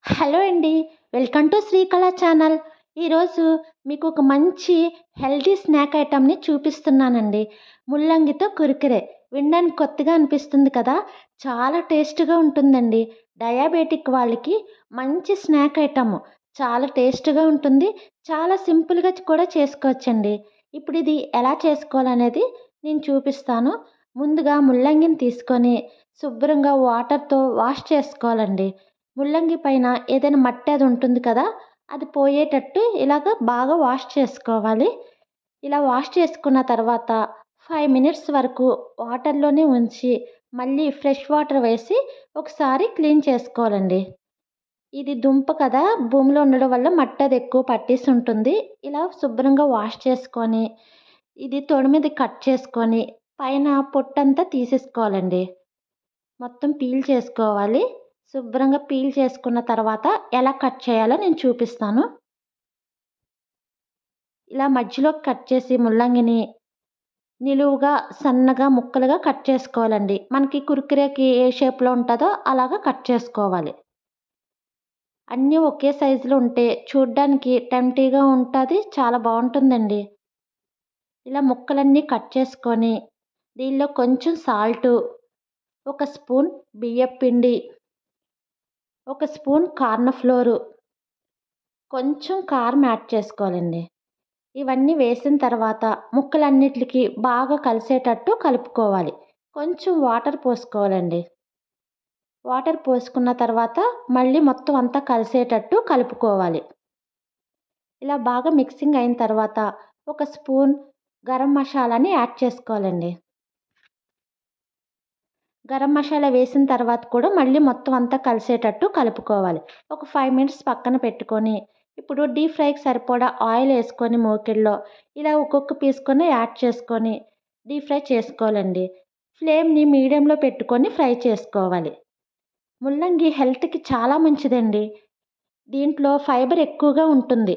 Hello అండి. Welcome to Srikala channel. ఈరోజు మీకు ఒక మంచి హెల్తీ స్నాక్ ఐటెంని చూపిస్తున్నానండి. ముల్లంగితో కురుకురే. వినడానికి కొత్తగా అనిపిస్తుంది కదా! చాలా టేస్ట్‌గా ఉంటుందండి. డయాబెటిక్ వాళ్ళకి మంచి స్నాక్ ఐటెము. చాలా టేస్ట్‌గా ఉంటుంది. చాలా సింపుల్‌గా కూడా చేసుకోవచ్చండి. ఇప్పుడు ఇది ఎలా చేసుకోవాలనేది నేను చూపిస్తాను. ముందుగా ముల్లంగిని తీసుకొని శుభ్రంగా వాటర్‌తో వాష్ చేసుకోవాలండి. ముల్లంగి పైన ఏదైనా మట్టి అది ఉంటుంది కదా! అది పోయేటట్టు ఇలాగ బాగా వాష్ చేసుకోవాలి. ఇలా వాష్ చేసుకున్న తర్వాత 5 మినిట్స్ వరకు వాటర్‌లోనే ఉంచి మళ్ళీ ఫ్రెష్ వాటర్ వేసి ఒకసారి క్లీన్ చేసుకోవాలండి. ఇది దుంప కదా! భూమిలో ఉండడం వల్ల మట్టి అది ఎక్కువ పట్టేసి ఉంటుంది. ఇలా శుభ్రంగా వాష్ చేసుకొని ఇది తొడి మీద కట్ చేసుకొని పైన పొట్టంతా తీసేసుకోవాలండి. మొత్తం పీల్ చేసుకోవాలి. శుభ్రంగా పీల్ చేసుకున్న తర్వాత ఎలా కట్ చేయాలో నేను చూపిస్తాను. ఇలా మధ్యలోకి కట్ చేసి ముల్లంగిని నిలువుగా, సన్నగా ముక్కలుగా కట్ చేసుకోవాలండి. మనకి కుర్కురేకి ఏ షేప్‌లో ఉంటదో అలాగా కట్ చేసుకోవాలి. అన్నీ ఒకే సైజులో ఉంటే చూడ్డానికి టెంప్టీగా ఉంటది. చాలా బావుంటుందండి. ఇలా ముక్కలన్నీ కట్ చేసుకొని దీనిలో కొంచెం సాల్టు, ఒక స్పూన్ బియ్యపిండి, ఒక స్పూన్ కార్న్ ఫ్లోరు, కొంచెం కారం యాడ్ చేసుకోవాలండి. ఇవన్నీ వేసిన తర్వాత ముక్కలన్నిట్లికి బాగా కలిసేటట్టు కలుపుకోవాలి. కొంచెం వాటర్ పోసుకోవాలండి. వాటర్ పోసుకున్న తర్వాత మళ్ళీ మొత్తం అంతా కలిసేటట్టు కలుపుకోవాలి. ఇలా బాగా మిక్సింగ్ అయిన తర్వాత ఒక స్పూన్ గరం మసాలాని యాడ్ చేసుకోవాలండి. గరం మసాలా వేసిన తర్వాత కూడా మళ్ళీ మొత్తం అంతా కలిసేటట్టు కలుపుకోవాలి. ఒక 5 మినిట్స్ పక్కన పెట్టుకొని, ఇప్పుడు డీప్ ఫ్రైకి సరిపడా ఆయిల్ వేసుకొని మూకిడిలో ఇలా ఒక్కొక్క పీస్ యాడ్ చేసుకొని డీప్ ఫ్రై చేసుకోవాలండి. ఫ్లేమ్‌ని మీడియంలో పెట్టుకొని ఫ్రై చేసుకోవాలి. ముల్లంగి హెల్త్‌కి చాలా మంచిదండి. దీంట్లో ఫైబర్ ఎక్కువగా ఉంటుంది.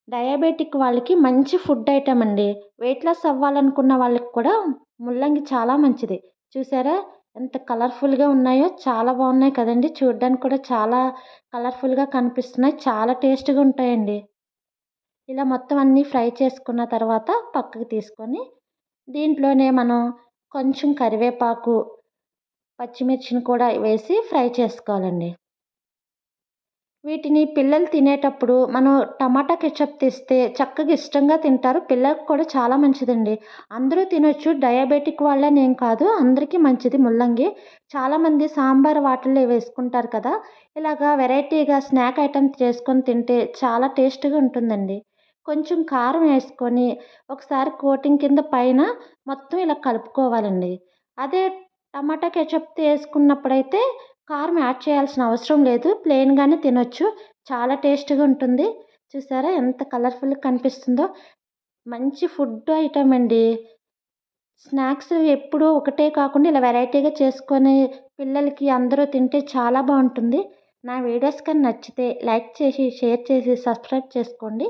డయాబెటిక్ వాళ్ళకి మంచి ఫుడ్ ఐటెమ్ అండి. వెయిట్ లాస్ అవ్వాలనుకున్న వాళ్ళకి కూడా ముల్లంగి చాలా మంచిది. చూసారా ఎంత కలర్‌ఫుల్‌గా ఉన్నాయో? చాలా బాగున్నాయి కదండీ! చూడ్డానికి కూడా చాలా కలర్‌ఫుల్‌గా కనిపిస్తున్నాయి. చాలా టేస్ట్‌గా ఉంటాయండి. ఇలా మొత్తం అన్నీ ఫ్రై చేసుకున్న తర్వాత పక్కకు తీసుకొని, దీంట్లోనే మనం కొంచెం కరివేపాకు, పచ్చిమిర్చిని కూడా వేసి ఫ్రై చేసుకోవాలండి. వీటిని పిల్లలు తినేటప్పుడు మనం టమాటా కెచప్ తెస్తే చక్కగా ఇష్టంగా తింటారు. పిల్లలకు కూడా చాలా మంచిదండి. అందరూ తినొచ్చు. డయాబెటిక్ వాళ్ళని ఏం కాదు. అందరికీ మంచిది ముల్లంగి. చాలామంది సాంబార్ వాటిల్లో వేసుకుంటారు కదా! ఇలాగా వెరైటీగా స్నాక్ ఐటెమ్ చేసుకొని తింటే చాలా టేస్ట్‌గా ఉంటుందండి. కొంచెం కారం వేసుకొని ఒకసారి కోటింగ్ కింద పైన మొత్తం ఇలా కలుపుకోవాలండి. అదే టమాటా కెచప్ వేసుకున్నప్పుడైతే కారం యాడ్ చేయాల్సిన అవసరం లేదు. ప్లెయిన్‌గానే తినొచ్చు. చాలా టేస్ట్‌గా ఉంటుంది. చూసారా ఎంత కలర్‌ఫుల్‌గా కనిపిస్తుందో? మంచి ఫుడ్ ఐటెమ్ అండి. స్నాక్స్ ఎప్పుడూ ఒకటే కాకుండా ఇలా వెరైటీగా చేసుకొని పిల్లలకి అందరూ తింటే చాలా బావుంటుంది. నా వీడియోస్ కానీ నచ్చితే లైక్ చేసి, షేర్ చేసి, సబ్స్క్రైబ్ చేసుకోండి.